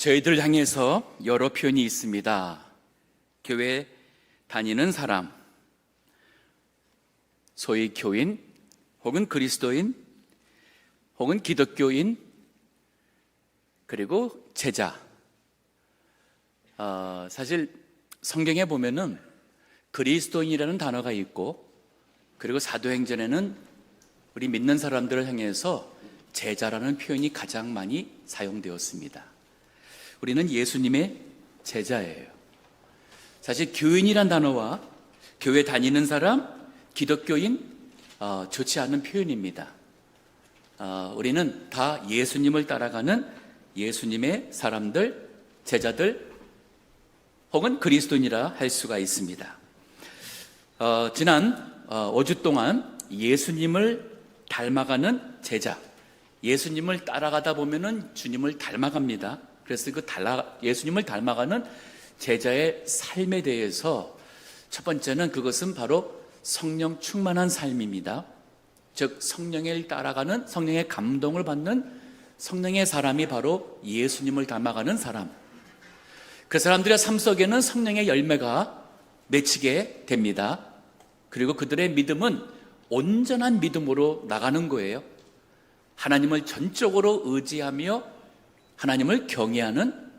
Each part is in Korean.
저희들 향해서 여러 표현이 있습니다. 교회 다니는 사람, 소위 교인, 혹은 그리스도인, 혹은 기독교인, 그리고 제자. 사실 성경에 보면은 그리스도인이라는 단어가 있고, 그리고 사도행전에는 우리 믿는 사람들을 향해서 제자라는 표현이 가장 많이 사용되었습니다. 우리는 예수님의 제자예요. 사실 교인이란 단어와 교회 다니는 사람, 기독교인, 좋지 않은 표현입니다. 우리는 다 예수님을 따라가는 예수님의 사람들, 제자들, 혹은 그리스도인이라 할 수가 있습니다. 지난 5주 동안 예수님을 닮아가는 제자, 예수님을 따라가다 보면은 주님을 닮아갑니다. 그래서 예수님을 닮아가는 제자의 삶에 대해서 첫 번째는 그것은 바로 성령 충만한 삶입니다. 즉 성령을 따라가는, 성령의 감동을 받는 성령의 사람이 바로 예수님을 닮아가는 사람. 그 사람들의 삶 속에는 성령의 열매가 맺히게 됩니다. 그리고 그들의 믿음은 온전한 믿음으로 나가는 거예요. 하나님을 전적으로 의지하며 하나님을 경외하는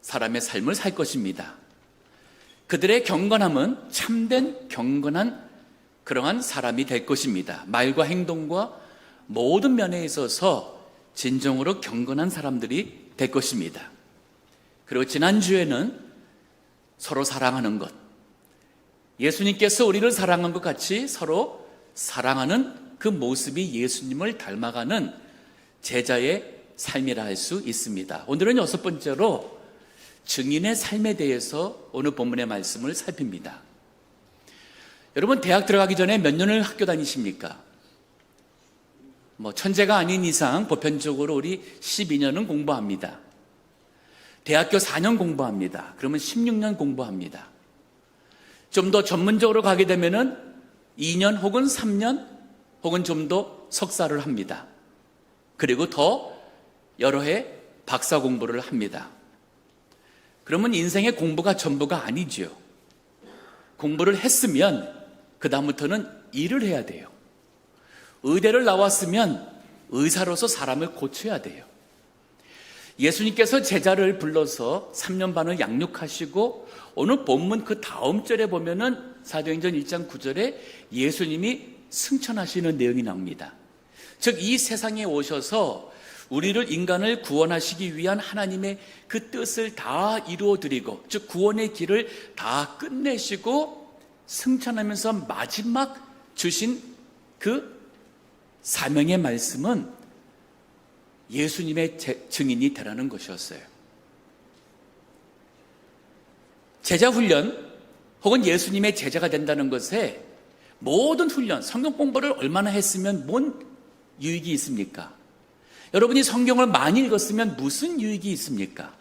사람의 삶을 살 것입니다. 그들의 경건함은 참된 경건한 그러한 사람이 될 것입니다. 말과 행동과 모든 면에 있어서 진정으로 경건한 사람들이 될 것입니다. 그리고 지난주에는 서로 사랑하는 것, 예수님께서 우리를 사랑한 것 같이 서로 사랑하는 그 모습이 예수님을 닮아가는 제자의 삶이라 할 수 있습니다. 오늘은 6번째로 증인의 삶에 대해서 오늘 본문의 말씀을 살핍니다. 여러분, 대학 들어가기 전에 몇 년을 학교 다니십니까? 천재가 아닌 이상 보편적으로 우리 12년은 공부합니다. 대학교 4년 공부합니다. 그러면 16년 공부합니다. 좀 더 전문적으로 가게 되면은 2년 혹은 3년 혹은 좀 더 석사를 합니다. 그리고 더 여러 해 박사 공부를 합니다. 그러면 인생의 공부가 전부가 아니죠. 공부를 했으면 그 다음부터는 일을 해야 돼요. 의대를 나왔으면 의사로서 사람을 고쳐야 돼요. 예수님께서 제자를 불러서 3년 반을 양육하시고 오늘 본문 그 다음 절에 보면은 사도행전 1장 9절에 예수님이 승천하시는 내용이 나옵니다. 즉 이 세상에 오셔서 우리를, 인간을 구원하시기 위한 하나님의 그 뜻을 다 이루어드리고, 즉 구원의 길을 다 끝내시고 승천하면서 마지막 주신 그 사명의 말씀은 예수님의 증인이 되라는 것이었어요. 제자 훈련 혹은 예수님의 제자가 된다는 것에 모든 훈련, 성경 공부를 얼마나 했으면 뭔 유익이 있습니까? 여러분이 성경을 많이 읽었으면 무슨 유익이 있습니까?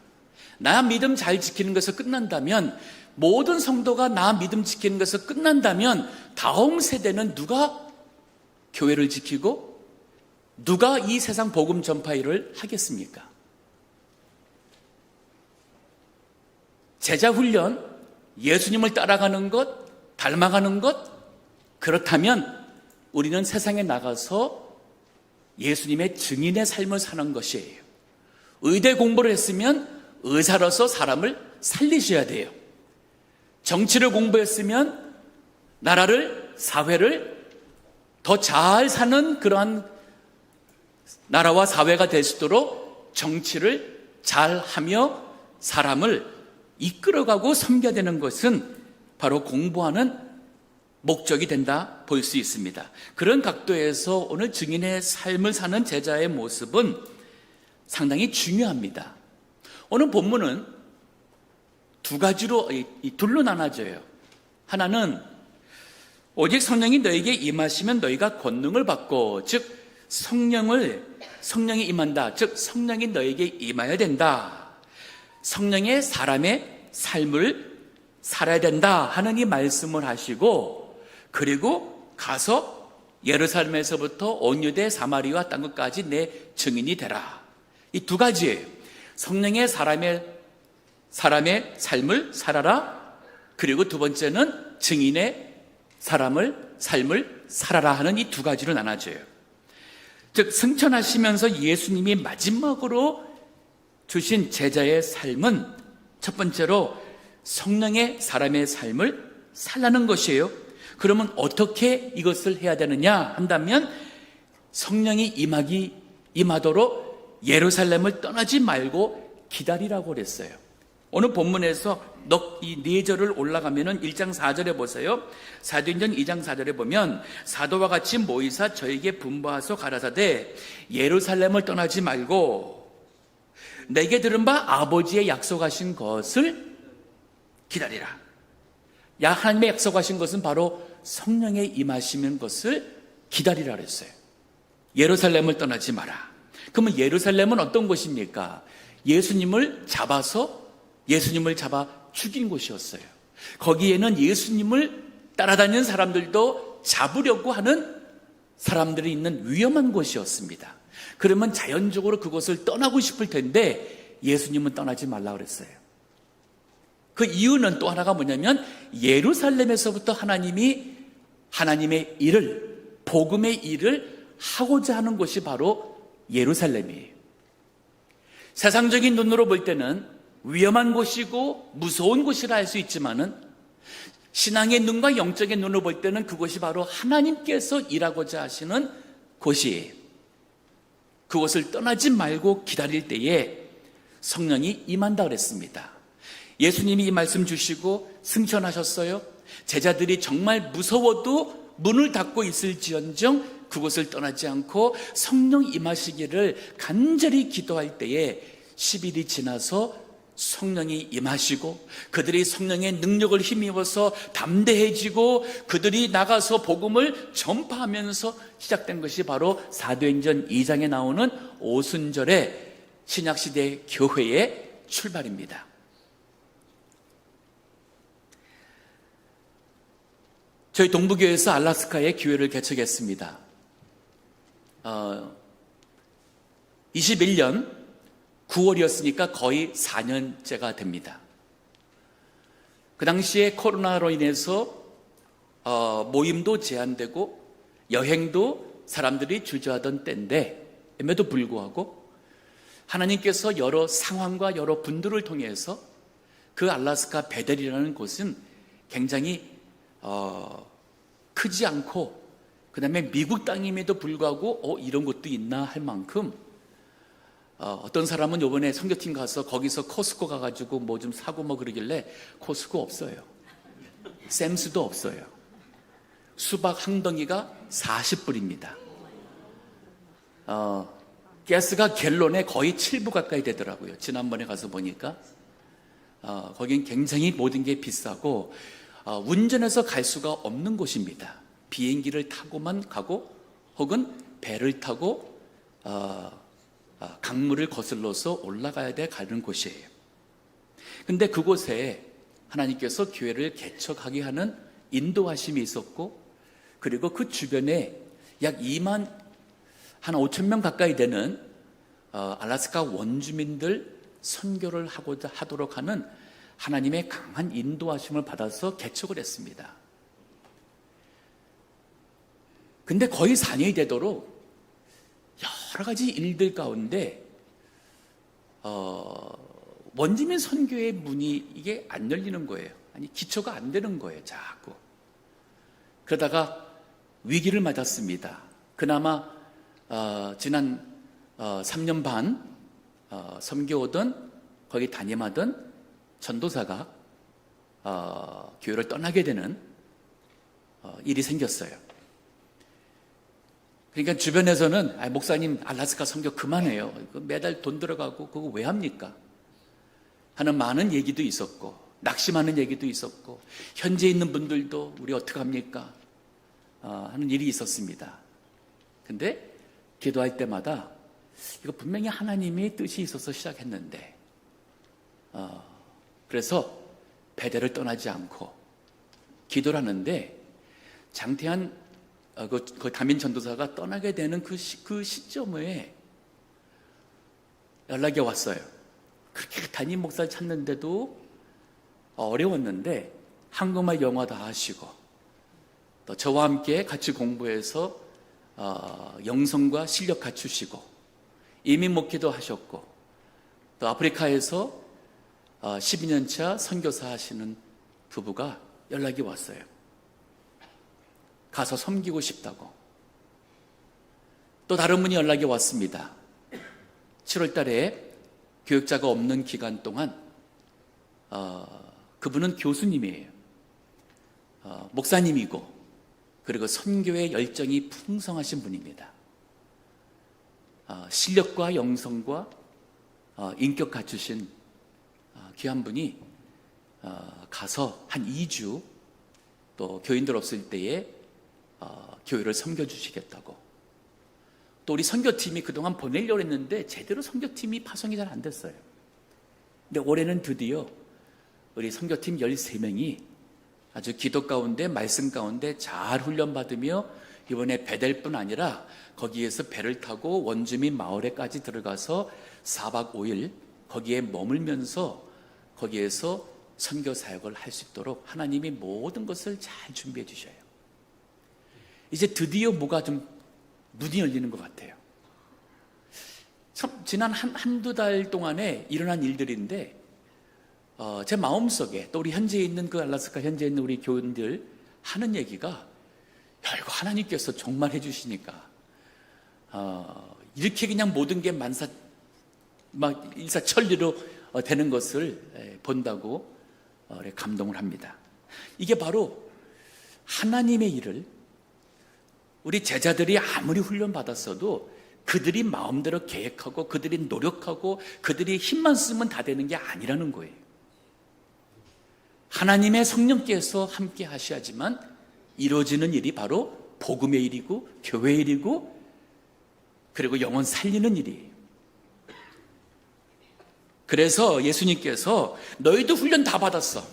나 믿음 잘 지키는 것에서 끝난다면, 모든 성도가 나 믿음 지키는 것에서 끝난다면 다음 세대는 누가 교회를 지키고 누가 이 세상 복음 전파 일을 하겠습니까? 제자 훈련, 예수님을 따라가는 것, 닮아가는 것, 그렇다면 우리는 세상에 나가서 예수님의 증인의 삶을 사는 것이에요. 의대 공부를 했으면 의사로서 사람을 살리셔야 돼요. 정치를 공부했으면 나라를, 사회를 더 잘 사는 그러한 나라와 사회가 될 수 있도록 정치를 잘 하며 사람을 이끌어가고 섬겨야 되는 것은 바로 공부하는 목적이 된다 볼 수 있습니다. 그런 각도에서 오늘 증인의 삶을 사는 제자의 모습은 상당히 중요합니다. 오늘 본문은 두 가지로, 둘로 나눠져요. 하나는 오직 성령이 너에게 임하시면 너희가 권능을 받고, 즉 성령이 임한다, 즉 성령이 너에게 임해야 된다, 성령의 사람의 삶을 살아야 된다 하는 이 말씀을 하시고, 그리고 가서 예루살렘에서부터 온 유대 사마리아 땅끝까지 내 증인이 되라. 이 두 가지예요. 성령의 사람의 삶을 살아라. 그리고 두 번째는 증인의 삶을 살아라 하는 이 두 가지로 나눠져요. 즉 승천하시면서 예수님이 마지막으로 주신 제자의 삶은 첫 번째로 성령의 사람의 삶을 살라는 것이에요. 그러면 어떻게 이것을 해야 되느냐 한다면 성령이 임하도록 예루살렘을 떠나지 말고 기다리라고 그랬어요. 오늘 본문에서 이 4절을 올라가면은 1장 4절에 보세요. 사도행전 2장 4절에 보면 사도와 같이 모이사 저에게 분부하소 가라사대 예루살렘을 떠나지 말고 내게 들은 바 아버지의 약속하신 것을 기다리라. 하나님의 약속하신 것은 바로 성령의 임하시는 것을 기다리라 그랬어요. 예루살렘을 떠나지 마라. 그러면 예루살렘은 어떤 곳입니까? 예수님을 잡아 죽인 곳이었어요. 거기에는 예수님을 따라다니는 사람들도 잡으려고 하는 사람들이 있는 위험한 곳이었습니다. 그러면 자연적으로 그곳을 떠나고 싶을 텐데 예수님은 떠나지 말라 그랬어요. 그 이유는 또 하나가 뭐냐면 예루살렘에서부터 하나님의 일을, 복음의 일을 하고자 하는 곳이 바로 예루살렘이에요. 세상적인 눈으로 볼 때는 위험한 곳이고 무서운 곳이라 할 수 있지만은 신앙의 눈과 영적인 눈으로 볼 때는 그곳이 바로 하나님께서 일하고자 하시는 곳이에요. 그곳을 떠나지 말고 기다릴 때에 성령이 임한다 그랬습니다. 예수님이 이 말씀 주시고 승천하셨어요. 제자들이 정말 무서워도 문을 닫고 있을지언정 그곳을 떠나지 않고 성령 임하시기를 간절히 기도할 때에 10일이 지나서 성령이 임하시고 그들이 성령의 능력을 힘입어서 담대해지고 그들이 나가서 복음을 전파하면서 시작된 것이 바로 사도행전 2장에 나오는 오순절의 신약시대 교회의 출발입니다. 저희 동부교회에서 알라스카에 교회를 개척했습니다. 21년 9월이었으니까 거의 4년째가 됩니다. 그 당시에 코로나로 인해서 모임도 제한되고 여행도 사람들이 주저하던 때인데에도 불구하고 하나님께서 여러 상황과 여러 분들을 통해서 그 알라스카 베델이라는 곳은 굉장히 크지 않고 그 다음에 미국 땅임에도 불구하고 이런 곳도 있나 할 만큼 어떤 사람은 이번에 선교팀 가서 거기서 코스코 가가지고 뭐 좀 사고 뭐 그러길래 코스코 없어요. 샘스도 없어요. 수박 한 덩이가 40불입니다. 가스가 갤론에 거의 7불 가까이 되더라고요. 지난번에 가서 보니까 거긴 굉장히 모든 게 비싸고 운전해서 갈 수가 없는 곳입니다. 비행기를 타고만 가고 혹은 배를 타고 강물을 거슬러서 올라가야 돼 가는 곳이에요. 근데 그곳에 하나님께서 교회를 개척하게 하는 인도하심이 있었고 그리고 그 주변에 약 2만 한 5천 명 가까이 되는 알라스카 원주민들 선교를 하도록 하는 하나님의 강한 인도하심을 받아서 개척을 했습니다. 근데 거의 4년이 되도록 여러 가지 일들 가운데 원주민 선교의 문이 이게 안 열리는 거예요. 아니 기초가 안 되는 거예요. 자꾸. 그러다가 위기를 맞았습니다. 그나마 지난 3년 반 섬겨오던 거기 담임하던 전도사가 교회를 떠나게 되는 일이 생겼어요. 그러니까 주변에서는 목사님 알라스카 선교 그만해요. 매달 돈 들어가고 그거 왜 합니까? 하는 많은 얘기도 있었고 낙심하는 얘기도 있었고 현재 있는 분들도 우리 어떡합니까? 하는 일이 있었습니다. 근데 기도할 때마다 이거 분명히 하나님의 뜻이 있어서 시작했는데 그래서 베델을 떠나지 않고 기도를 하는데 장태한 그 담임 전도사가 떠나게 되는 그 시점에 연락이 왔어요. 그렇게 담임 목사를 찾는데도 어려웠는데 한국말 영어 다 하시고 또 저와 함께 같이 공부해서 영성과 실력 갖추시고 이민 목회도 하셨고 또 아프리카에서 12년 차 선교사 하시는 부부가 연락이 왔어요. 가서 섬기고 싶다고. 또 다른 분이 연락이 왔습니다. 7월 달에 교육자가 없는 기간 동안 그분은 교수님이에요. 목사님이고 그리고 선교의 열정이 풍성하신 분입니다. 실력과 영성과 인격 갖추신 귀한 분이 가서 한 2주 또 교인들 없을 때에 교회를 섬겨주시겠다고. 또 우리 선교팀이 그동안 보내려고 했는데 제대로 선교팀이 파송이 잘 안 됐어요. 근데 올해는 드디어 우리 선교팀 13명이 아주 기도 가운데 말씀 가운데 잘 훈련받으며 이번에 배댈뿐 아니라 거기에서 배를 타고 원주민 마을에까지 들어가서 4박 5일 거기에 머물면서 거기에서 선교 사역을 할 수 있도록 하나님이 모든 것을 잘 준비해 주셔요. 이제 드디어 뭐가 좀 눈이 열리는 것 같아요. 참 지난 한두 달 동안에 일어난 일들인데 제 마음속에 또 우리 현지에 있는 그 알라스카 현지에 있는 우리 교인들 하는 얘기가 야, 이거 하나님께서 정말 해주시니까 이렇게 그냥 모든 게 일사천리로 되는 것을 본다고 감동을 합니다. 이게 바로 하나님의 일을 우리 제자들이 아무리 훈련받았어도 그들이 마음대로 계획하고 그들이 노력하고 그들이 힘만 쓰면 다 되는 게 아니라는 거예요. 하나님의 성령께서 함께 하셔야지만 이루어지는 일이 바로 복음의 일이고 교회의 일이고 그리고 영혼 살리는 일이에요. 그래서 예수님께서 너희도 훈련 다 받았어.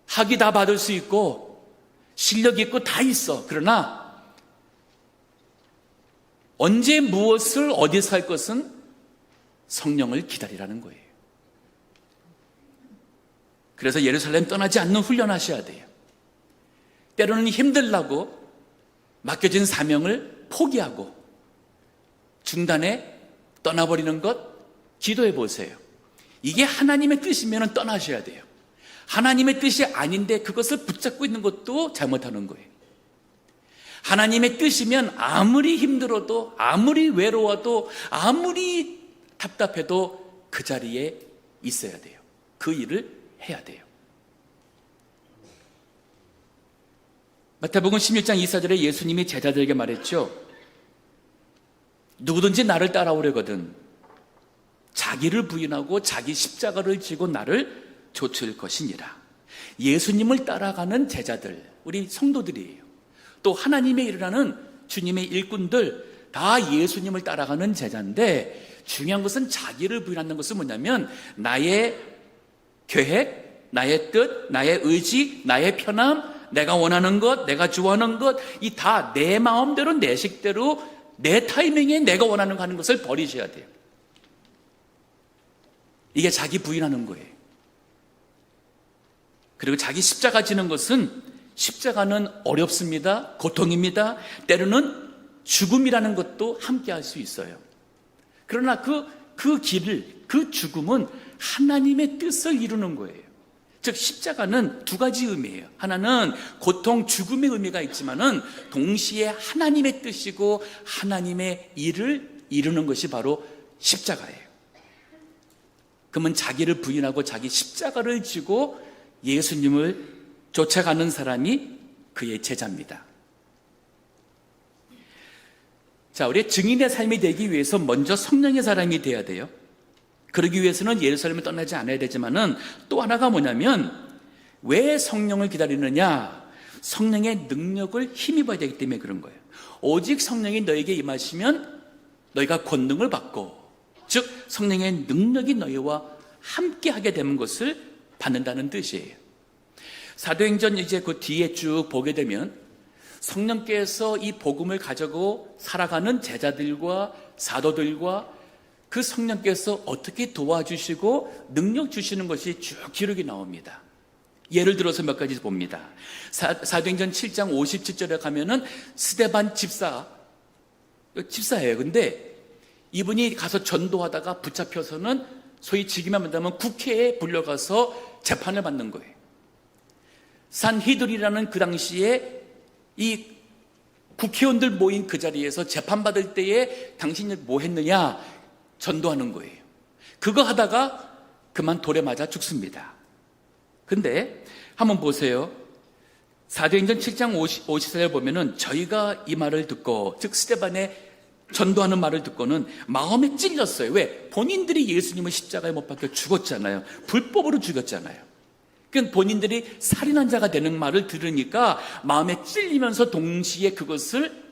학위 다 받을 수 있고 실력 있고 다 있어. 그러나 언제 무엇을 어디서 할 것은 성령을 기다리라는 거예요. 그래서 예루살렘 떠나지 않는 훈련하셔야 돼요. 때로는 힘들라고 맡겨진 사명을 포기하고 중단에 떠나버리는 것 기도해 보세요. 이게 하나님의 뜻이면 떠나셔야 돼요. 하나님의 뜻이 아닌데 그것을 붙잡고 있는 것도 잘못하는 거예요. 하나님의 뜻이면 아무리 힘들어도 아무리 외로워도 아무리 답답해도 그 자리에 있어야 돼요. 그 일을 해야 돼요. 마태복음 16장 24절에 예수님이 제자들에게 말했죠. 누구든지 나를 따라오려거든 자기를 부인하고 자기 십자가를 지고 나를 좇을 것이니라. 예수님을 따라가는 제자들, 우리 성도들이에요. 또 하나님의 일을 하는 주님의 일꾼들 다 예수님을 따라가는 제자인데 중요한 것은 자기를 부인하는 것은 뭐냐면 나의 계획, 나의 뜻, 나의 의지, 나의 편함, 내가 원하는 것, 내가 좋아하는 것, 이 다 내 마음대로 내 식대로 내 타이밍에 내가 원하는 거 하는 것을 버리셔야 돼요. 이게 자기 부인하는 거예요. 그리고 자기 십자가 지는 것은 십자가는 어렵습니다. 고통입니다. 때로는 죽음이라는 것도 함께 할 수 있어요. 그러나 그 길을, 그 죽음은 하나님의 뜻을 이루는 거예요. 즉 십자가는 두 가지 의미예요. 하나는 고통, 죽음의 의미가 있지만은 동시에 하나님의 뜻이고 하나님의 일을 이루는 것이 바로 십자가예요. 그러면 자기를 부인하고 자기 십자가를 지고 예수님을 쫓아가는 사람이 그의 제자입니다. 자, 우리 증인의 삶이 되기 위해서 먼저 성령의 사람이 되어야 돼요. 그러기 위해서는 예루살렘을 떠나지 않아야 되지만은 또 하나가 뭐냐면 왜 성령을 기다리느냐? 성령의 능력을 힘입어야 되기 때문에 그런 거예요. 오직 성령이 너에게 임하시면 너희가 권능을 받고, 즉 성령의 능력이 너희와 함께 하게 되는 것을 받는다는 뜻이에요. 사도행전 이제 그 뒤에 쭉 보게 되면 성령께서 이 복음을 가지고 살아가는 제자들과 사도들과 그 성령께서 어떻게 도와주시고 능력 주시는 것이 쭉 기록이 나옵니다. 예를 들어서 몇 가지 봅니다. 사도행전 7장 57절에 가면은 스데반 집사예요. 근데 이분이 가서 전도하다가 붙잡혀서는 소위 지기만 한다면 국회에 불려가서 재판을 받는 거예요. 산히드리라는 그 당시에 이 국회의원들 모인 그 자리에서 재판받을 때에 당신이 뭐 했느냐 전도하는 거예요. 그거 하다가 그만 돌에 맞아 죽습니다. 근데 한번 보세요. 사도행전 7장 54절에 보면은 저희가 이 말을 듣고, 즉 스데반의 전도하는 말을 듣고는 마음에 찔렸어요. 왜? 본인들이 예수님을 십자가에 못 박혀 죽었잖아요. 불법으로 죽였잖아요. 그러니까 본인들이 살인한 자가 되는 말을 들으니까 마음에 찔리면서 동시에 그것을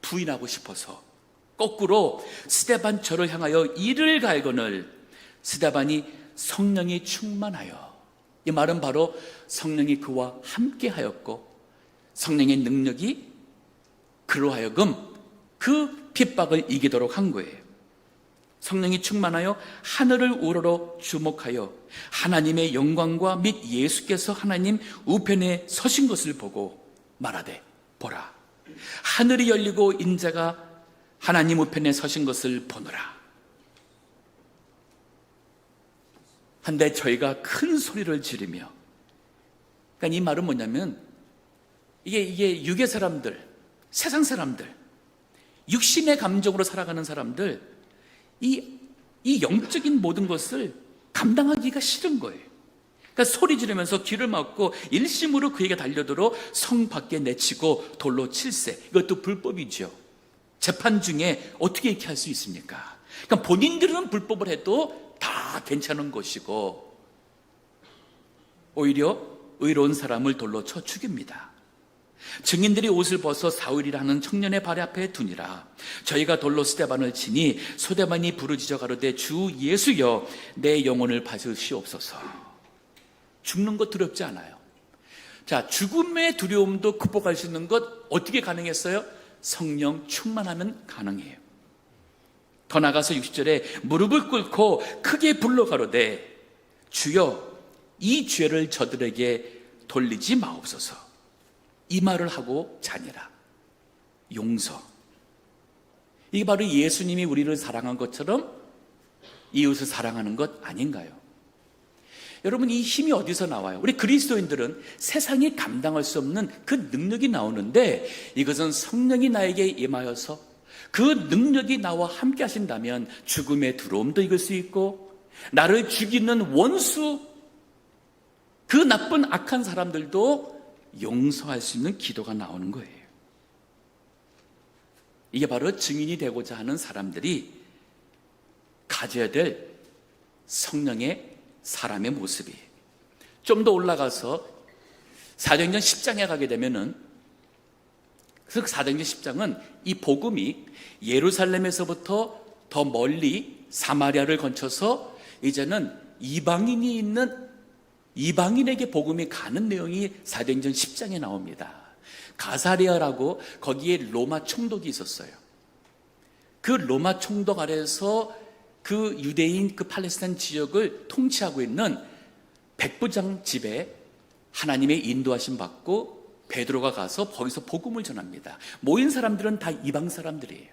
부인하고 싶어서 거꾸로 스데반 저를 향하여 이를 갈거늘 스데반이 성령이 충만하여, 이 말은 바로 성령이 그와 함께 하였고 성령의 능력이 그로 하여금 그 핍박을 이기도록 한 거예요. 성령이 충만하여 하늘을 우러러 주목하여 하나님의 영광과 및 예수께서 하나님 우편에 서신 것을 보고 말하되, 보라, 하늘이 열리고 인자가 하나님 우편에 서신 것을 보노라. 한데 저희가 큰 소리를 지르며, 그러니까 이 말은 뭐냐면 이게 육의 사람들, 세상 사람들, 육신의 감정으로 살아가는 사람들, 이 영적인 모든 것을 감당하기가 싫은 거예요. 그러니까 소리 지르면서 귀를 막고 일심으로 그에게 달려들어 성 밖에 내치고 돌로 칠세. 이것도 불법이죠. 재판 중에 어떻게 이렇게 할 수 있습니까? 그러니까 본인들은 불법을 해도 다 괜찮은 것이고 오히려 의로운 사람을 돌로 쳐 죽입니다. 증인들이 옷을 벗어 사울이라는 청년의 발 앞에 두니라. 저희가 돌로 스데반을 치니 스데반이 부르짖어 가로되, 주 예수여 내 영혼을 받으시옵소서. 죽는 것 두렵지 않아요. 자, 죽음의 두려움도 극복할 수 있는 것 어떻게 가능했어요? 성령 충만하면 가능해요. 더 나가서 60절에 무릎을 꿇고 크게 불러 가로되, 주여 이 죄를 저들에게 돌리지 마옵소서. 이 말을 하고 자니라. 용서. 이게 바로 예수님이 우리를 사랑한 것처럼 이웃을 사랑하는 것 아닌가요? 여러분, 이 힘이 어디서 나와요? 우리 그리스도인들은 세상이 감당할 수 없는 그 능력이 나오는데, 이것은 성령이 나에게 임하여서 그 능력이 나와 함께 하신다면 죽음의 두려움도 이길 수 있고, 나를 죽이는 원수, 그 나쁜 악한 사람들도 용서할 수 있는 기도가 나오는 거예요. 이게 바로 증인이 되고자 하는 사람들이 가져야 될 성령의 사람의 모습이에요. 좀 더 올라가서 사도행전 10장에 가게 되면은, 그래서 사도행전 10장은 이 복음이 예루살렘에서부터 더 멀리 사마리아를 거쳐서 이제는 이방인이 있는 이방인에게 복음이 가는 내용이 사도행전 10장에 나옵니다. 가사리아라고 거기에 로마 총독이 있었어요. 그 로마 총독 아래에서 그 유대인, 그 팔레스타인 지역을 통치하고 있는 백부장 집에 하나님의 인도하심 받고 베드로가 가서 거기서 복음을 전합니다. 모인 사람들은 다 이방 사람들이에요.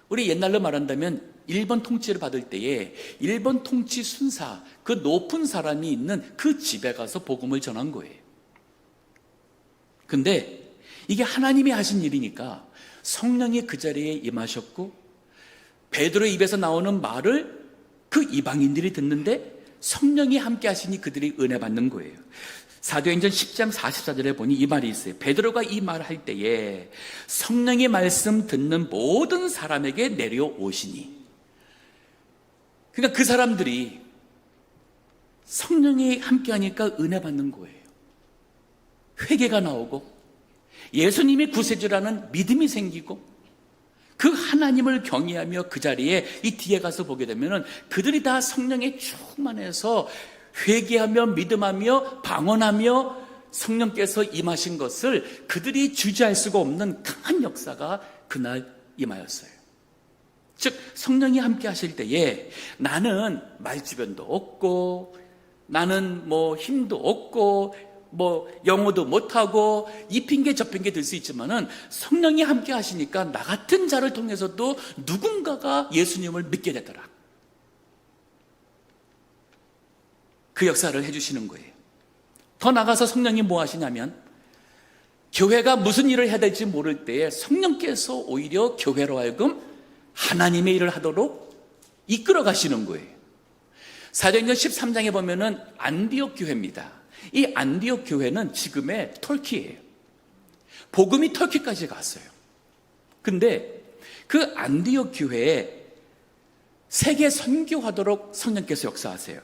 우리 옛날로 말한다면 일본 통치를 받을 때에 일본 통치 순사, 그 높은 사람이 있는 그 집에 가서 복음을 전한 거예요. 근데 이게 하나님이 하신 일이니까 성령이 그 자리에 임하셨고, 베드로의 입에서 나오는 말을 그 이방인들이 듣는데 성령이 함께 하시니 그들이 은혜 받는 거예요. 사도행전 10장 44절에 보니 이 말이 있어요. 베드로가 이 말을 할 때에 성령의 말씀 듣는 모든 사람에게 내려오시니, 그러니까 그 사람들이 성령이 함께 하니까 은혜 받는 거예요. 회개가 나오고 예수님이 구세주라는 믿음이 생기고, 그 하나님을 경외하며 그 자리에 이 뒤에 가서 보게 되면 그들이 다 성령에 충만해서 회개하며 믿음하며 방언하며 성령께서 임하신 것을 그들이 주저할 수가 없는 강한 역사가 그날 임하였어요. 즉 성령이 함께 하실 때에 나는 말주변도 없고, 나는 뭐 힘도 없고, 뭐 영어도 못하고, 이 핑계 저 핑계 들 수 있지만은 성령이 함께 하시니까 나 같은 자를 통해서도 누군가가 예수님을 믿게 되더라. 그 역사를 해주시는 거예요. 더 나가서 성령이 뭐 하시냐면, 교회가 무슨 일을 해야 될지 모를 때에 성령께서 오히려 교회로 하여금 하나님의 일을 하도록 이끌어 가시는 거예요. 사도행전 13장에 보면은 안디옥 교회입니다. 이 안디옥 교회는 지금의 터키예요. 복음이 터키까지 갔어요. 근데 그 안디옥 교회에 세계 선교하도록 성령께서 역사하세요.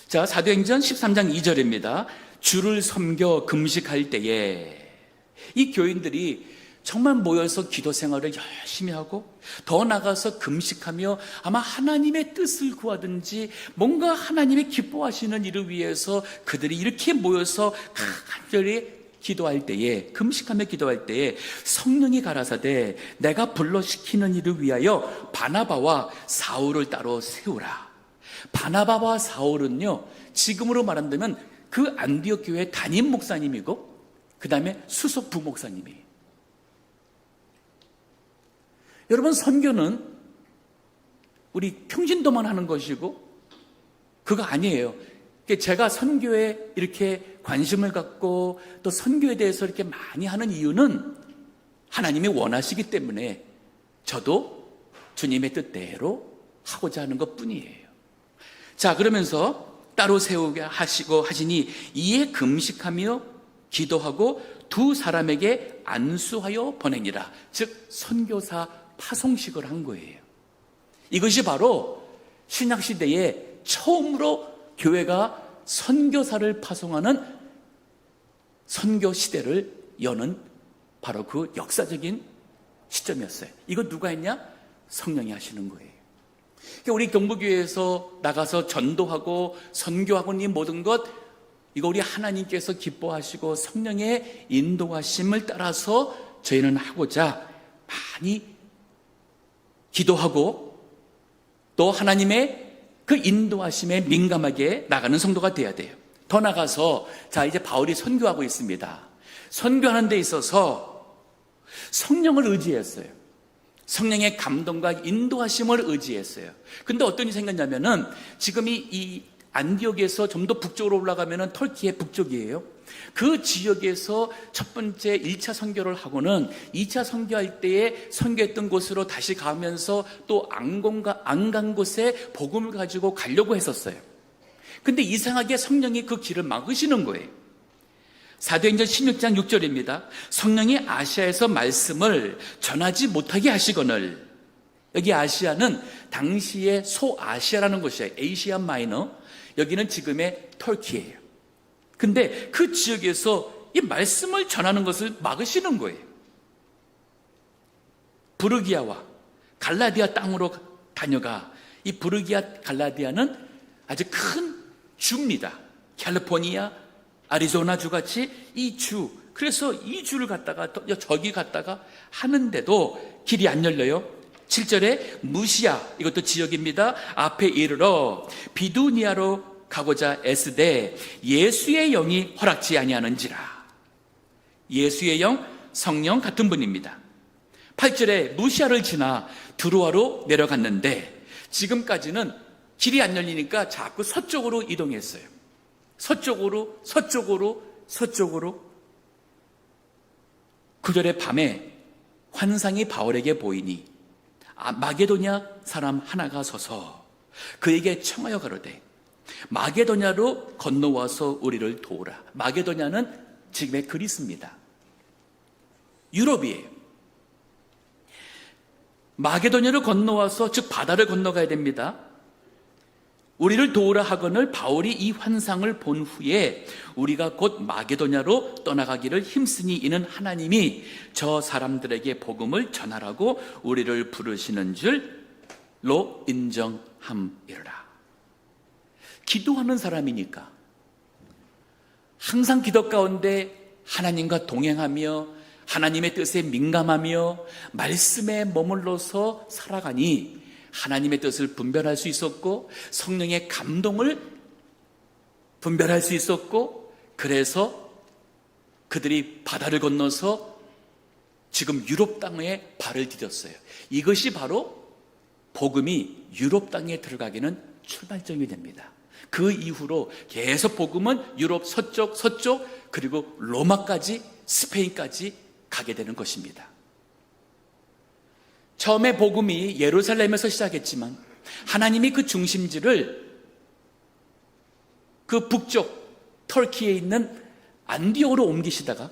자, 사도행전 13장 2절입니다. 주를 섬겨 금식할 때에 이 교인들이 정말 모여서 기도 생활을 열심히 하고 더 나가서 금식하며 아마 하나님의 뜻을 구하든지 뭔가 하나님이 기뻐하시는 일을 위해서 그들이 이렇게 모여서 간절히 기도할 때에, 금식하며 기도할 때에 성령이 가라사대 내가 불러시키는 일을 위하여 바나바와 사울을 따로 세우라. 바나바와 사울은요, 지금으로 말한다면 그 안디옥 교회 담임 목사님이고 그 다음에 수석 부목사님이에요. 여러분, 선교는 우리 평신도만 하는 것이고 그거 아니에요. 제가 선교에 이렇게 관심을 갖고 또 선교에 대해서 이렇게 많이 하는 이유는 하나님이 원하시기 때문에 저도 주님의 뜻대로 하고자 하는 것뿐이에요. 자, 그러면서 따로 세우게 하시고 하시니 이에 금식하며 기도하고 두 사람에게 안수하여 보내니라. 즉 선교사 파송식을 한 거예요. 이것이 바로 신약시대에 처음으로 교회가 선교사를 파송하는 선교시대를 여는 바로 그 역사적인 시점이었어요. 이거 누가 했냐? 성령이 하시는 거예요. 그러니까 우리 경부교회에서 나가서 전도하고 선교하고 이 모든 것, 이거 우리 하나님께서 기뻐하시고 성령의 인도하심을 따라서 저희는 하고자 많이 기도하고 또 하나님의 그 인도하심에 민감하게 나가는 성도가 돼야 돼요. 더 나가서 자, 이제 바울이 선교하고 있습니다. 선교하는 데 있어서 성령을 의지했어요. 성령의 감동과 인도하심을 의지했어요. 근데 어떤 일이 생겼냐면은 지금 이 안디옥에서 좀 더 북쪽으로 올라가면은 터키의 북쪽이에요. 그 지역에서 첫 번째 1차 선교를 하고는 2차 선교할 때에 선교했던 곳으로 다시 가면서 또 안 간 곳에 복음을 가지고 가려고 했었어요. 근데 이상하게 성령이 그 길을 막으시는 거예요. 사도행전 16장 6절입니다. 성령이 아시아에서 말씀을 전하지 못하게 하시거늘. 여기 아시아는 당시의 소아시아라는 곳이에요. 에이시아 마이너. 여기는 지금의 터키예요. 근데 그 지역에서 이 말씀을 전하는 것을 막으시는 거예요. 부르기아와 갈라디아 땅으로 다녀가. 이 부르기아 갈라디아는 아주 큰 주입니다. 캘리포니아, 아리조나주 같이 이 주, 그래서 이 주를 갔다가 저기 갔다가 하는데도 길이 안 열려요. 7절에 무시아, 이것도 지역입니다. 앞에 이르러 비두니아로 가고자 애쓰되 예수의 영이 허락지 아니하는지라. 예수의 영, 성령 같은 분입니다. 8절에 무시아를 지나 두루아로 내려갔는데 지금까지는 길이 안 열리니까 자꾸 서쪽으로 이동했어요. 서쪽으로. 9절의 밤에 환상이 바울에게 보이니 마게도냐 사람 하나가 서서 그에게 청하여 가로되 마게도냐로 건너와서 우리를 도우라. 마게도냐는 지금의 그리스입니다. 유럽이에요. 마게도냐로 건너와서, 즉 바다를 건너가야 됩니다. 우리를 도우라 하거늘 바울이 이 환상을 본 후에 우리가 곧 마게도냐로 떠나가기를 힘쓰니 이는 하나님이 저 사람들에게 복음을 전하라고 우리를 부르시는 줄로 인정함이라. 기도하는 사람이니까 항상 기도 가운데 하나님과 동행하며 하나님의 뜻에 민감하며 말씀에 머물러서 살아가니 하나님의 뜻을 분별할 수 있었고 성령의 감동을 분별할 수 있었고, 그래서 그들이 바다를 건너서 지금 유럽 땅에 발을 디뎠어요. 이것이 바로 복음이 유럽 땅에 들어가기는 출발점이 됩니다. 그 이후로 계속 복음은 유럽 서쪽, 그리고 로마까지, 스페인까지 가게 되는 것입니다. 처음에 복음이 예루살렘에서 시작했지만 하나님이 그 중심지를 그 북쪽 터키에 있는 안디옥으로 옮기시다가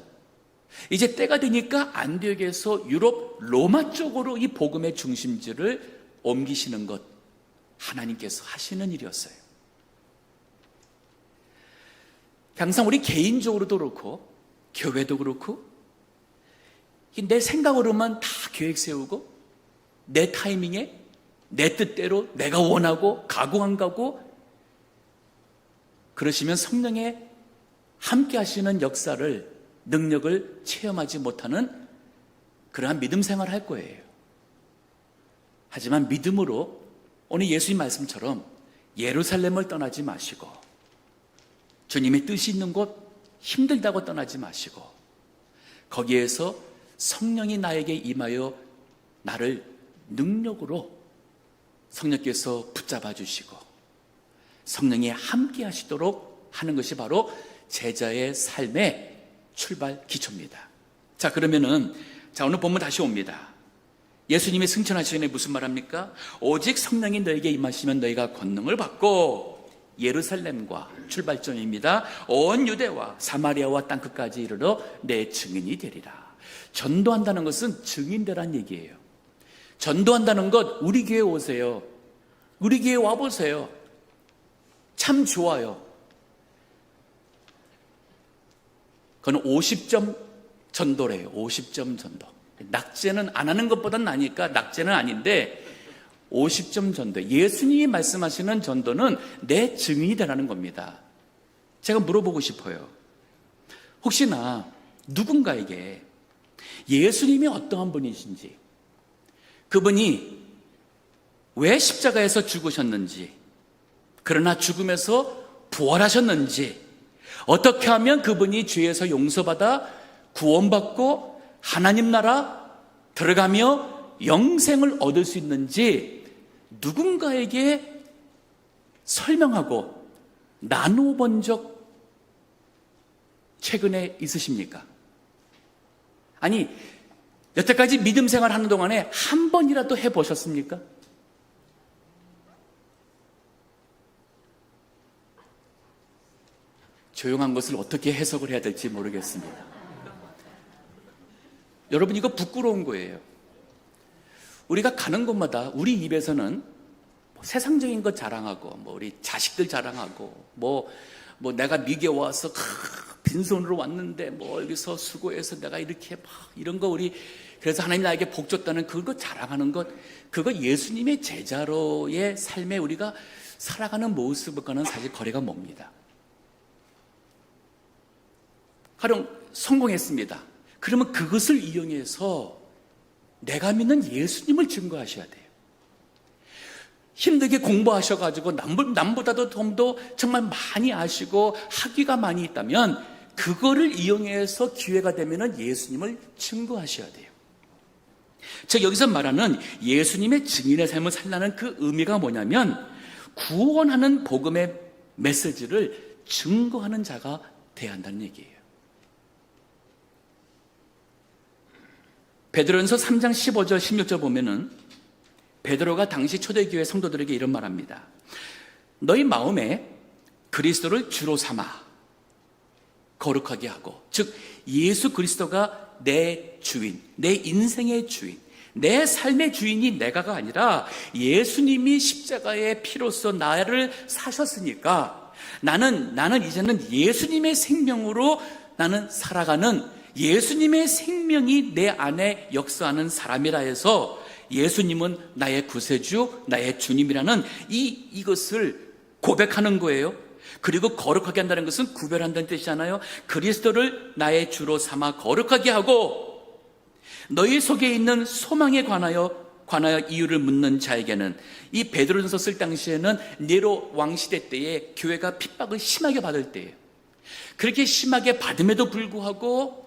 이제 때가 되니까 안디옥에서 유럽 로마 쪽으로 이 복음의 중심지를 옮기시는 것, 하나님께서 하시는 일이었어요. 항상 우리 개인적으로도 그렇고 교회도 그렇고 내 생각으로만 다 계획 세우고 내 타이밍에 내 뜻대로 내가 원하고 가고 안 가고 그러시면 성령의 함께 하시는 역사를, 능력을 체험하지 못하는 그러한 믿음 생활을 할 거예요. 하지만 믿음으로 오늘 예수님 말씀처럼 예루살렘을 떠나지 마시고 주님의 뜻이 있는 곳, 힘들다고 떠나지 마시고 거기에서 성령이 나에게 임하여 나를 능력으로 성령께서 붙잡아 주시고 성령이 함께 하시도록 하는 것이 바로 제자의 삶의 출발 기초입니다. 자, 그러면은 오늘 본문 다시 옵니다. 예수님이 승천하시기 전에 무슨 말합니까? 오직 성령이 너에게 임하시면 너희가 권능을 받고 예루살렘과 출발점입니다. 온 유대와 사마리아와 땅끝까지 이르러 내 증인이 되리라. 전도한다는 것은 증인되란 얘기예요. 전도한다는 것, 우리 교회 오세요. 우리 교회 와보세요. 참 좋아요. 그건 50점 전도래요. 50점 전도. 낙제는 안 하는 것보단 나니까 낙제는 아닌데 50점 전도. 예수님이 말씀하시는 전도는 내 증인이 되라는 겁니다. 제가 물어보고 싶어요. 혹시나 누군가에게 예수님이 어떠한 분이신지, 그분이 왜 십자가에서 죽으셨는지, 그러나 죽음에서 부활하셨는지, 어떻게 하면 그분이 죄에서 용서받아 구원받고 하나님 나라 들어가며 영생을 얻을 수 있는지 누군가에게 설명하고 나누어 본 적 최근에 있으십니까? 아니, 여태까지 믿음 생활 하는 동안에 한 번이라도 해보셨습니까? 조용한 것을 어떻게 해석을 해야 될지 모르겠습니다. 여러분, 이거 부끄러운 거예요. 우리가 가는 곳마다 우리 입에서는 세상적인 것 자랑하고, 우리 자식들 자랑하고, 내가 미국에 와서 빈손으로 왔는데, 여기서 수고해서 내가 이렇게 이런 거 그래서 하나님 나에게 복 줬다는 그거 자랑하는 것, 그거 예수님의 제자로의 삶에 우리가 살아가는 모습과는 사실 거리가 멉니다. 가령 성공했습니다. 그러면 그것을 이용해서 내가 믿는 예수님을 증거하셔야 돼요. 힘들게 공부하셔가지고 남보다도 좀 더 정말 많이 아시고 학위가 많이 있다면 그거를 이용해서 기회가 되면 예수님을 증거하셔야 돼요. 즉 여기서 말하는 예수님의 증인의 삶을 살라는 그 의미가 뭐냐면 구원하는 복음의 메시지를 증거하는 자가 돼야 한다는 얘기예요. 베드로전서 3장 15절 16절 보면은 베드로가 당시 초대교회 성도들에게 이런 말합니다. 너희 마음에 그리스도를 주로 삼아 거룩하게 하고, 즉 예수 그리스도가 내 주인, 내 인생의 주인, 내 삶의 주인이 내가가 아니라 예수님이 십자가의 피로써 나를 사셨으니까 나는 이제는 예수님의 생명으로 나는 살아가는, 예수님의 생명이 내 안에 역사하는 사람이라 해서 예수님은 나의 구세주, 나의 주님이라는 이것을 고백하는 거예요. 그리고 거룩하게 한다는 것은 구별한다는 뜻이잖아요. 그리스도를 나의 주로 삼아 거룩하게 하고 너희 속에 있는 소망에 관하여 관하여 이유를 묻는 자에게는, 이 베드로전서 쓸 당시에는 네로 왕시대 때에 교회가 핍박을 심하게 받을 때예요. 그렇게 심하게 받음에도 불구하고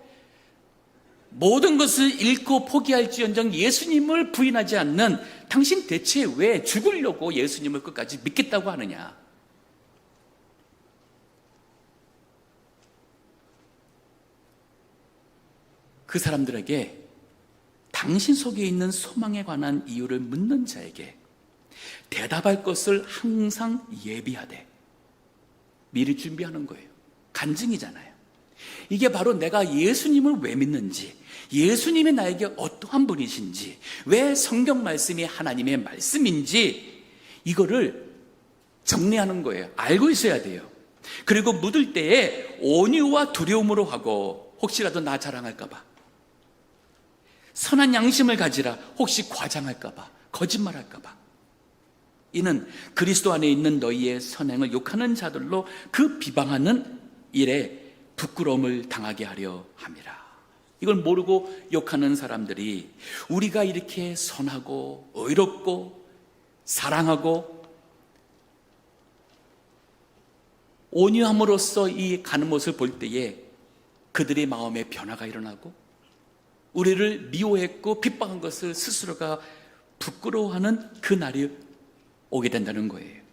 모든 것을 잃고 포기할지언정 예수님을 부인하지 않는, 당신 대체 왜 죽으려고 예수님을 끝까지 믿겠다고 하느냐. 그 사람들에게, 당신 속에 있는 소망에 관한 이유를 묻는 자에게 대답할 것을 항상 예비하되 미리 준비하는 거예요. 간증이잖아요. 이게 바로 내가 예수님을 왜 믿는지, 예수님이 나에게 어떠한 분이신지, 왜 성경 말씀이 하나님의 말씀인지, 이거를 정리하는 거예요. 알고 있어야 돼요. 그리고 묻을 때에 온유와 두려움으로 하고, 혹시라도 나 자랑할까 봐, 선한 양심을 가지라, 혹시 과장할까 봐, 거짓말할까 봐. 이는 그리스도 안에 있는 너희의 선행을 욕하는 자들로 그 비방하는 일에 부끄러움을 당하게 하려 함이라. 이걸 모르고 욕하는 사람들이 우리가 이렇게 선하고 의롭고 사랑하고 온유함으로써 이 가는 모습을 볼 때에 그들의 마음에 변화가 일어나고, 우리를 미워했고 핍박한 것을 스스로가 부끄러워하는 그 날이 오게 된다는 거예요.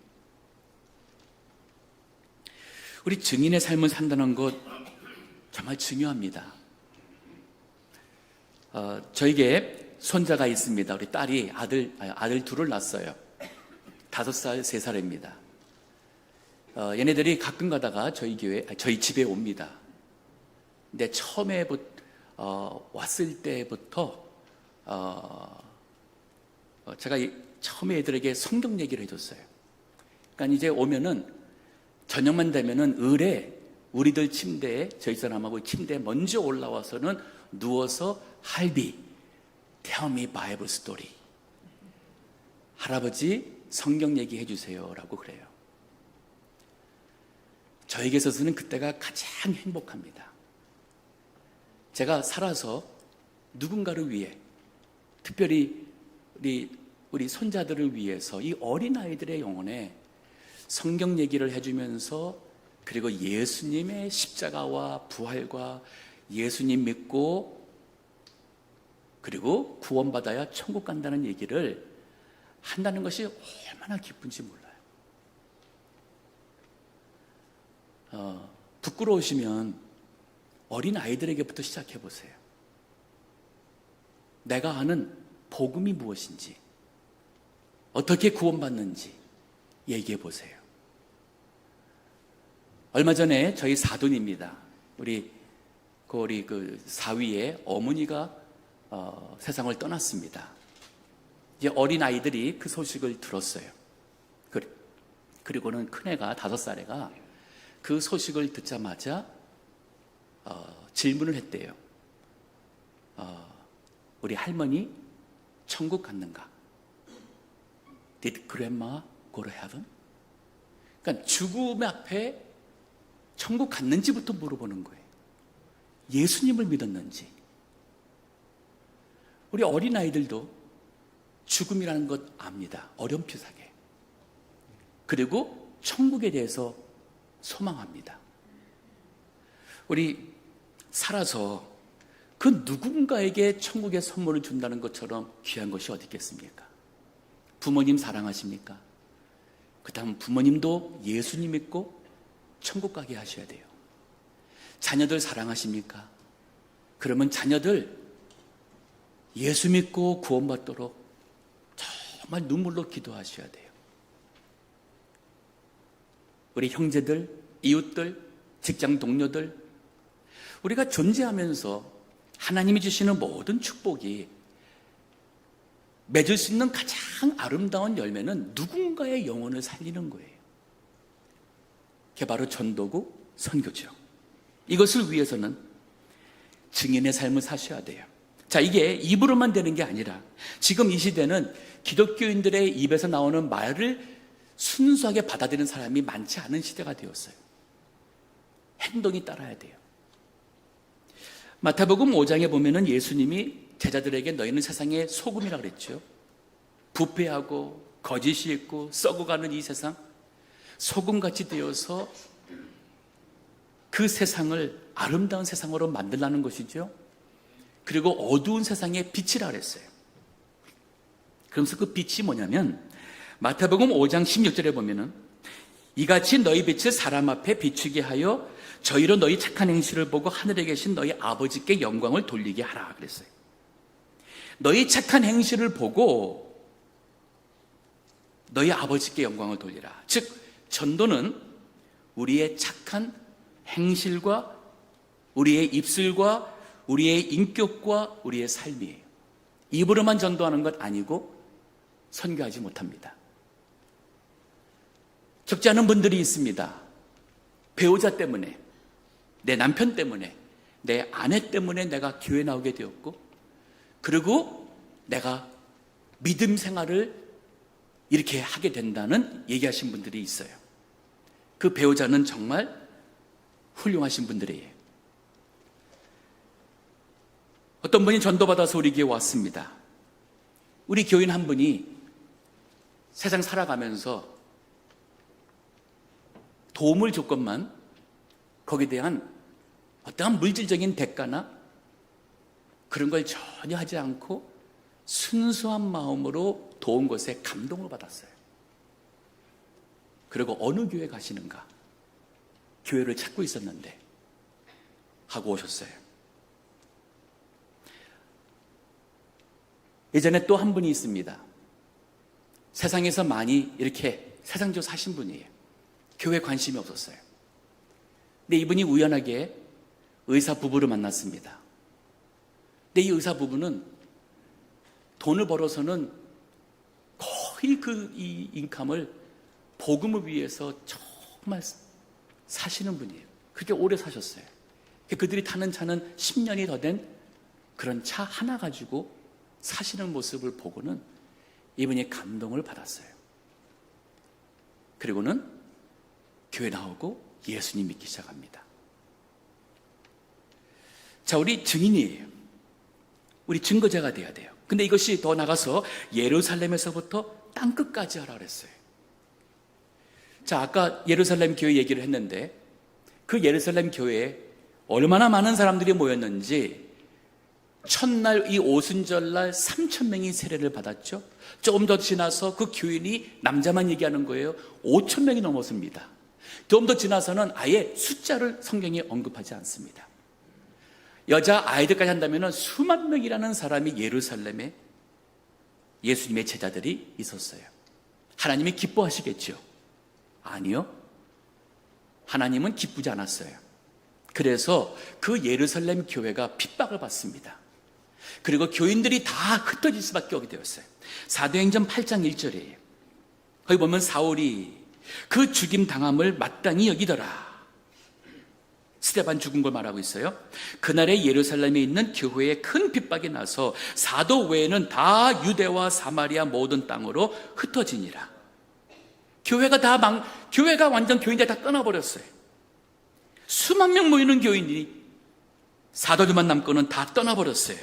우리 증인의 삶을 산다는 것 정말 중요합니다. 저에게 손자가 있습니다. 우리 딸이 아들 둘을 낳았어요. 5살, 3살입니다. 얘네들이 가끔 가다가 저희 집에 옵니다. 근데 처음에 왔을 때부터 제가 처음에 애들에게 성경 얘기를 해줬어요. 그러니까 이제 오면은 저녁만 되면은 을에 우리들 침대에, 저희 사람하고 침대에 먼저 올라와서는 누워서 할비, tell me Bible story, 할아버지 성경 얘기해 주세요 라고 그래요. 저에게 있어서는 그때가 가장 행복합니다. 제가 살아서 누군가를 위해, 특별히 우리 손자들을 위해서 이 어린아이들의 영혼에 성경 얘기를 해주면서, 그리고 예수님의 십자가와 부활과 예수님 믿고 그리고 구원받아야 천국 간다는 얘기를 한다는 것이 얼마나 기쁜지 몰라요. 부끄러우시면 어린아이들에게부터 시작해 보세요. 내가 아는 복음이 무엇인지, 어떻게 구원받는지 얘기해 보세요. 얼마 전에 저희 사돈입니다. 우리 그 사위의 어머니가 세상을 떠났습니다. 이제 어린 아이들이 그 소식을 들었어요. 그리고는 큰애가 5살애가 그 소식을 듣자마자 질문을 했대요. 우리 할머니 천국 갔는가? Did grandma go to heaven? 그러니까 죽음 앞에 천국 갔는지부터 물어보는 거예요. 예수님을 믿었는지. 우리 어린아이들도 죽음이라는 것 압니다. 어렴풋하게. 그리고 천국에 대해서 소망합니다. 우리 살아서 그 누군가에게 천국의 선물을 준다는 것처럼 귀한 것이 어디 있겠습니까? 부모님 사랑하십니까? 그 다음 부모님도 예수님 믿고 천국 가게 하셔야 돼요. 자녀들 사랑하십니까? 그러면 자녀들 예수 믿고 구원받도록 정말 눈물로 기도하셔야 돼요. 우리 형제들, 이웃들, 직장 동료들, 우리가 존재하면서 하나님이 주시는 모든 축복이 맺을 수 있는 가장 아름다운 열매는 누군가의 영혼을 살리는 거예요. 그게 바로 전도고 선교죠. 이것을 위해서는 증인의 삶을 사셔야 돼요. 자, 이게 입으로만 되는 게 아니라 지금 이 시대는 기독교인들의 입에서 나오는 말을 순수하게 받아들이는 사람이 많지 않은 시대가 되었어요. 행동이 따라야 돼요. 마태복음 5장에 보면은 예수님이 제자들에게 너희는 세상의 소금이라고 그랬죠. 부패하고 거짓이 있고 썩어가는 이 세상, 소금같이 되어서 그 세상을 아름다운 세상으로 만들라는 것이죠. 그리고 어두운 세상에 빛이라 그랬어요. 그러면서 그 빛이 뭐냐면 마태복음 5장 16절에 보면은 이같이 너희 빛을 사람 앞에 비추게 하여 저희로 너희 착한 행실을 보고 하늘에 계신 너희 아버지께 영광을 돌리게 하라 그랬어요. 너희 착한 행실을 보고 너희 아버지께 영광을 돌리라. 즉 전도는 우리의 착한 행실과 우리의 입술과 우리의 인격과 우리의 삶이에요. 입으로만 전도하는 것 아니고 선교하지 못합니다. 적지 않은 분들이 있습니다. 배우자 때문에, 내 남편 때문에, 내 아내 때문에 내가 교회 나오게 되었고, 그리고 내가 믿음 생활을 이렇게 하게 된다는 얘기하신 분들이 있어요. 그 배우자는 정말 훌륭하신 분들이에요. 어떤 분이 전도받아서 우리 교회에 왔습니다. 우리 교인 한 분이 세상 살아가면서 도움을 줬건만 거기에 대한 어떠한 물질적인 대가나 그런 걸 전혀 하지 않고 순수한 마음으로 도운 것에 감동을 받았어요. 그리고 어느 교회 가시는가? 교회를 찾고 있었는데 하고 오셨어요. 예전에 또 한 분이 있습니다. 세상에서 많이 이렇게 세상적으로 사신 분이에요. 교회에 관심이 없었어요. 근데 이분이 우연하게 의사 부부를 만났습니다. 근데 이 의사 부부는 돈을 벌어서는 거의 이 인컴을 복음을 위해서 정말 사시는 분이에요. 그렇게 오래 사셨어요. 그들이 타는 차는 10년이 더 된 그런 차 하나 가지고 사시는 모습을 보고는 이분이 감동을 받았어요. 그리고는 교회 나오고 예수님 믿기 시작합니다. 자, 우리 증인이에요. 우리 증거자가 돼야 돼요. 근데 이것이 더 나가서 예루살렘에서부터 땅끝까지 하라 그랬어요. 자, 아까 예루살렘 교회 얘기를 했는데 그 예루살렘 교회에 얼마나 많은 사람들이 모였는지 첫날 이 오순절날 3,000명이 세례를 받았죠. 조금 더 지나서 그 교인이 남자만 얘기하는 거예요. 5,000명이 넘었습니다. 좀 더 지나서는 아예 숫자를 성경에 언급하지 않습니다. 여자 아이들까지 한다면 수만 명이라는 사람이 예루살렘에 예수님의 제자들이 있었어요. 하나님이 기뻐하시겠죠? 아니요. 하나님은 기쁘지 않았어요. 그래서 그 예루살렘 교회가 핍박을 받습니다. 그리고 교인들이 다 흩어질 수밖에 없게 되었어요. 사도행전 8장 1절이에요. 거기 보면 사울이 그 죽임 당함을 마땅히 여기더라. 스데반 죽은 걸 말하고 있어요. 그날에 예루살렘에 있는 교회에 큰 핍박이 나서 사도 외에는 다 유대와 사마리아 모든 땅으로 흩어지니라. 교회가 완전 교인들 다 떠나버렸어요. 수만 명 모이는 교인이 사도들만 남고는 다 떠나버렸어요.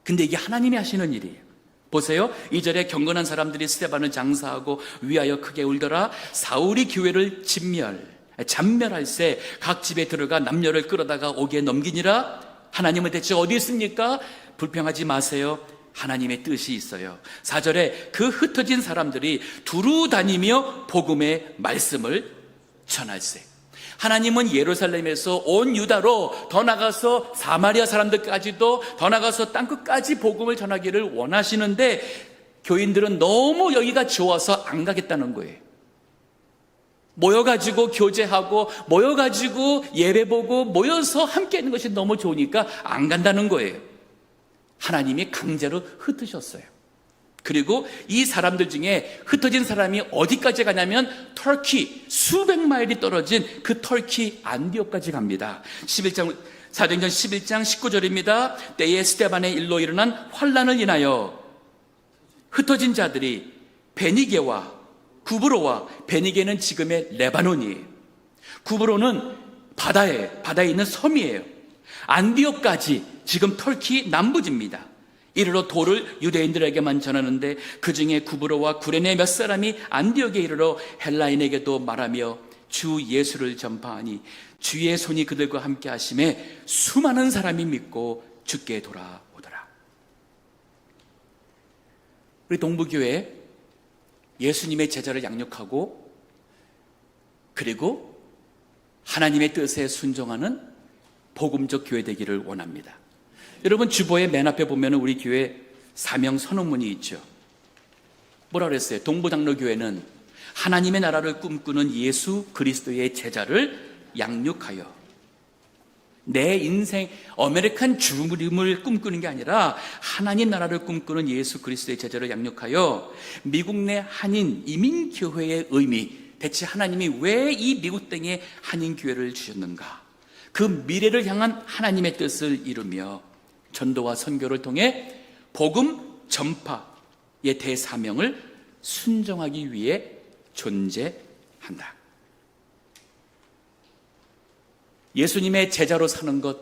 근데 이게 하나님이 하시는 일이에요. 보세요. 2절에 경건한 사람들이 스데반을 장사하고 위하여 크게 울더라. 사울이 교회를 잔멸할세 각 집에 들어가 남녀를 끌어다가 옥에 넘기니라. 하나님은 대체 어디 있습니까? 불평하지 마세요. 하나님의 뜻이 있어요. 4절에 그 흩어진 사람들이 두루 다니며 복음의 말씀을 전할세. 하나님은 예루살렘에서 온 유다로 더 나가서 사마리아 사람들까지도 더 나가서 땅끝까지 복음을 전하기를 원하시는데 교인들은 너무 여기가 좋아서 안 가겠다는 거예요. 모여가지고 교제하고 모여가지고 예배보고 모여서 함께 있는 것이 너무 좋으니까 안 간다는 거예요. 하나님이 강제로 흩으셨어요. 그리고 이 사람들 중에 흩어진 사람이 어디까지 가냐면 터키, 수백 마일이 떨어진 그 터키 안디옥까지 갑니다. 사도행전 11장 19절입니다. 때에 스데반의 일로 일어난 환란을 인하여 흩어진 자들이 베니게와 구브로와, 베니게는 지금의 레바논이에요. 구브로는 바다에 있는 섬이에요. 안디옥까지 지금 터키 남부지입니다. 이르러 도를 유대인들에게만 전하는데 그 중에 구브로와 구레네 몇 사람이 안디옥에 이르러 헬라인에게도 말하며 주 예수를 전파하니 주의 손이 그들과 함께 하심에 수많은 사람이 믿고 주께 돌아오더라. 우리 동부교회 예수님의 제자를 양육하고 그리고 하나님의 뜻에 순종하는 복음적 교회 되기를 원합니다. 여러분, 주보의 맨 앞에 보면 우리 교회 사명 선언문이 있죠. 뭐라 그랬어요? 동부장로교회는 하나님의 나라를 꿈꾸는 예수 그리스도의 제자를 양육하여, 내 인생 아메리칸 주림을 꿈꾸는 게 아니라 하나님 나라를 꿈꾸는 예수 그리스도의 제자를 양육하여 미국 내 한인 이민교회의 의미, 대체 하나님이 왜 이 미국 땅에 한인교회를 주셨는가, 그 미래를 향한 하나님의 뜻을 이루며 전도와 선교를 통해 복음 전파의 대사명을 순종하기 위해 존재한다. 예수님의 제자로 사는 것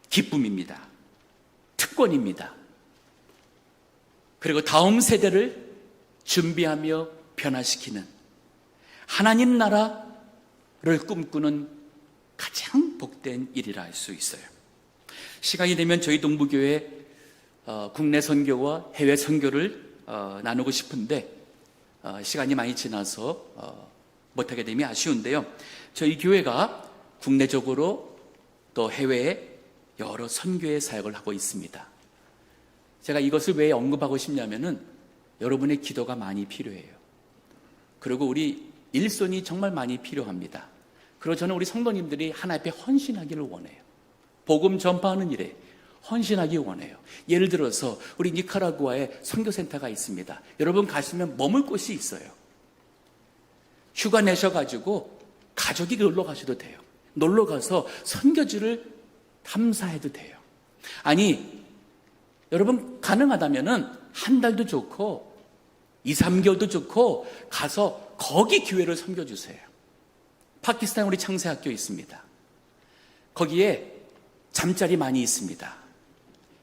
기쁨입니다. 특권입니다. 그리고 다음 세대를 준비하며 변화시키는 하나님 나라를 꿈꾸는 가장 복된 일이라 할 수 있어요. 시간이 되면 저희 동부교회 국내 선교와 해외 선교를 나누고 싶은데 시간이 많이 지나서 못하게 됨이 아쉬운데요. 저희 교회가 국내적으로 또 해외에 여러 선교의 사역을 하고 있습니다. 제가 이것을 왜 언급하고 싶냐면은 여러분의 기도가 많이 필요해요. 그리고 우리 일손이 정말 많이 필요합니다. 그리고 저는 우리 성도님들이 하나님 앞에 헌신하기를 원해요. 복음 전파하는 일에 헌신하기 원해요. 예를 들어서 우리 니카라구아에 선교센터가 있습니다. 여러분 가시면 머물 곳이 있어요. 휴가 내셔가지고 가족이 놀러 가셔도 돼요. 놀러 가서 선교지를 탐사해도 돼요. 아니, 여러분 가능하다면은 한 달도 좋고 2, 3개월도 좋고 가서 거기 교회를 섬겨주세요. 파키스탄 우리 창세학교 있습니다. 거기에 잠자리 많이 있습니다.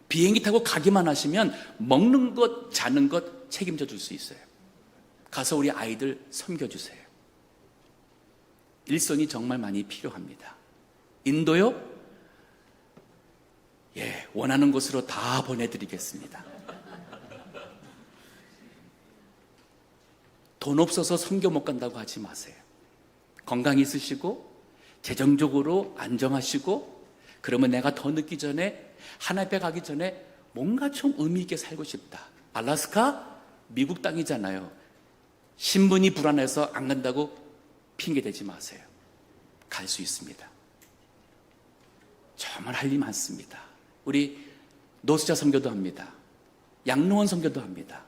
비행기 타고 가기만 하시면 먹는 것, 자는 것 책임져 줄 수 있어요. 가서 우리 아이들 섬겨주세요. 일손이 정말 많이 필요합니다. 인도요? 예, 원하는 곳으로 다 보내드리겠습니다. 돈 없어서 선교 못 간다고 하지 마세요. 건강 있으시고 재정적으로 안정하시고 그러면 내가 더 늦기 전에 하나님 앞에 가기 전에 뭔가 좀 의미 있게 살고 싶다. 알래스카 미국 땅이잖아요. 신분이 불안해서 안 간다고 핑계대지 마세요. 갈 수 있습니다. 정말 할 일 많습니다. 우리 노숙자 선교도 합니다. 양로원 선교도 합니다.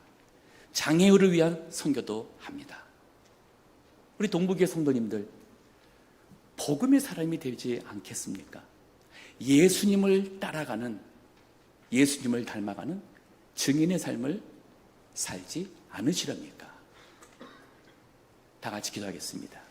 장애우를 위한 선교도 합니다. 우리 동부교회 성도님들, 복음의 사람이 되지 않겠습니까? 예수님을 따라가는, 예수님을 닮아가는 증인의 삶을 살지 않으시렵니까? 다 같이 기도하겠습니다.